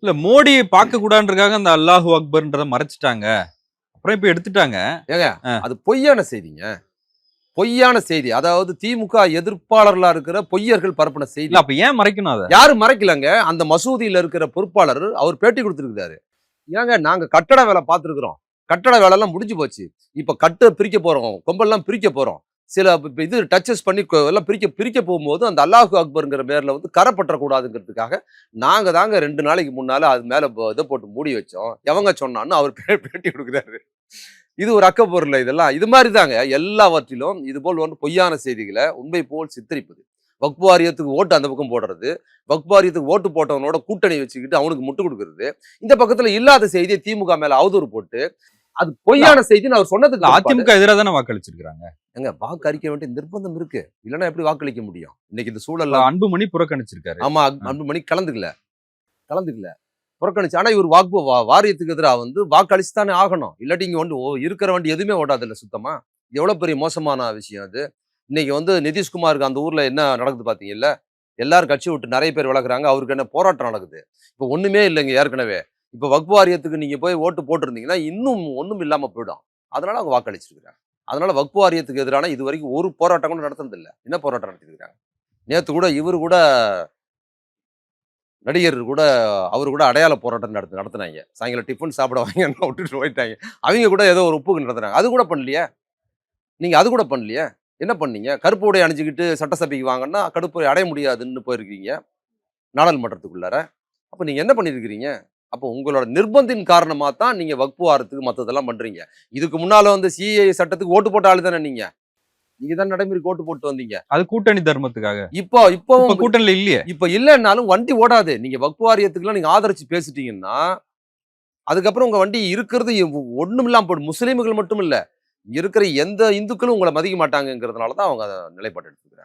இல்ல மோடியை பார்க்க கூடாதுன்றதுக்காக அந்த அல்லாஹு அக்பர்ன்றத மறைச்சிட்டாங்க. அப்புறம் இப்ப எடுத்துட்டாங்க. ஏங்க அ. அது பொய்யான செய்திங்க. பொய்யான செய்தி. அதாவது திமுக எதிர்ப்பாளர்களா இருக்கிற பொய்யர்கள் பரப்புன செய்தி. இல்ல அப்ப ஏன் மறைக்கணும் அத? யாரும் மறைக்கலங்க. அந்த மசூதியில இருக்கிற பொறுப்பாளர் அவர் பேட்டி குடுத்திருக்காரு. ஏங்க நாங்க கட்டட வேலை பார்த்திருக்கிறோம். கட்டட வேலைலாம் முடிஞ்சு போச்சு. இப்ப பிரிக்க போறோம். கொம்பெல்லாம் பிரிக்க போறோம். சில இது டச்சஸ் பண்ணி எல்லாம் பிரிக்க பிரிக்க போகும்போது அந்த அல்லாஹு அக்பர்ங்கிற பேர்ல வந்து கரை பற்றக்கூடாதுங்கிறதுக்காக நாங்க தாங்க 2 நாளைக்கு முன்னால அது மேல இத போட்டு மூடி வச்சோம். எவங்க சொன்னான்னு அவர் பேட்டி குடுக்குறாரு. இது ஒரு அக்கப்பொருள் இதெல்லாம். இது மாரி தாங்க எல்லாவற்றிலும் இதுபோல் வந்து பொய்யான செய்திகள உண்மை போல் சித்தரிப்பது. வக்ஃப் வாரியத்துக்கு ஓட்டு அந்த பக்கம் போடுறது. வக்ஃப் வாரியத்துக்கு ஓட்டு போட்டவனோட கூட்டணி வச்சுக்கிட்டு அவனுக்கு முட்டு குடுக்குறது. இந்த பக்கத்துல இல்லாத செய்திய திமுக மேல அவதூறு போட்டு, அது பொய்யான செய்தின்னு அவர் சொன்னதுக்கு பிற்பாடு அதிமுக எதிரா தானே வாக்களிச்சிருக்காங்க. ஏங்க வாக்கு அளிக்க வேண்டிய நிர்பந்தம் இருக்கு. இல்லன்னா எப்படி வாக்களிக்க முடியும்? இன்னைக்கு இந்த இப்ப சூழல்ல அன்புமணி புறக்கணிச்சிருக்காரு. ஆமா அ. அன்புமணி கலந்துக்கல. புறக்கணிச்சு. ஆனா இவர் வாரியத்துக்கு எதிரா வந்து வாக்களிச்சு தானே ஆகணும். இல்லாட்டி இங்க வந்து இருக்கிற வண்டி எதுவுமே ஓடாதுல்ல சுத்தமா. இது எவ்வளவு பெரிய மோசமான விஷயம் அது. இன்னைக்கு வந்து நிதிஷ்குமாருக்கு அந்த ஊர்ல என்ன நடக்குது பாத்தீங்கல்ல? எல்லாரும் கட்சி விட்டு நெறைய பேர் விலகுறாங்க. அவருக்கு என்ன போராட்டம் நடக்குது. இப்ப ஒண்ணுமே இல்லைங்க ஏற்கனவே. இப்ப வக்ஃப் வாரியத்துக்கு நீங்க போய் ஓட்டு போட்டிருந்தீங்கன்னா, இன்னும் ஒண்ணும் இல்லாம போயிடும். அதனால அவங்க வாக்களிச்சிருக்காங்க. அதனால வக்ஃப் வாரியத்துக்கு எதிரான இதுவரைக்கும் ஒரு போராட்டம் கூட நடத்துனது இல்ல. என்ன போராட்டம் நடத்திருக்காங்க? நேத்து கூட இவரு கூட நடிகர் கூட அவரு கூட அடையாள போராட்டம் நடத்துனாய்ங்க. சாயங்காலம் டிஃபன் சாப்பிட வாங்கன்னு விட்டுட்டு போயிட்டாய்ங்க. அவிங்க கூட ஏதோ ஒரு ஒப்புக்கு நடத்துனாங்க. அது கூட பண்ணலையே! நீங்க அது கூட பண்ணலையே! என்ன பண்ணீங்க? கருப்பு உடை அணிஞ்சுக்கிட்டு சட்டசபைக்கு வாங்கன்னா, கருப்பு அடைய முடியாதுன்னு போயிருக்கீங்க. நாடாளுமன்றத்துக்குள்ளார. அப்ப நீங்க என்ன பண்ணியிருக்கிறீங்க? அப்போ உங்களோட நிர்பந்தின் காரணமா தான் நீங்க வக்ஃப் வாரத்துக்கு மத்ததெல்லாம் பண்றீங்க. இதுக்கு முன்னால வந்து சிஏஏ சட்டத்துக்கு ஓட்டு போட்ட ஆளு தானே நீங்க. நீங்க தான் நடைமுறைக்கு ஓட்டு போட்டு வந்தீங்க. அது கூட்டணி தர்மத்துக்காக. இப்ப இப்பவும் கூட்டணியில இல்லையே. இப்ப இல்லன்னாலும் வண்டி ஓடாது. நீங்க வக்ஃப் வாரியத்துக்குலாம் நீங்க ஆதரிச்சு பேசிட்டீங்கன்னா, அதுக்கப்புறம் உங்க வண்டி இருக்கிறது ஒண்ணும் இல்லாம போயிடும். முஸ்லீம்கள் மட்டும் இல்ல. இருக்கிற எந்த இந்துக்களும் உங்கள மதிக்க மாட்டாங்கங்கிறதுனால தான் அவங்க அத நிலைப்பாடு எடுத்துக்கிறாங்க.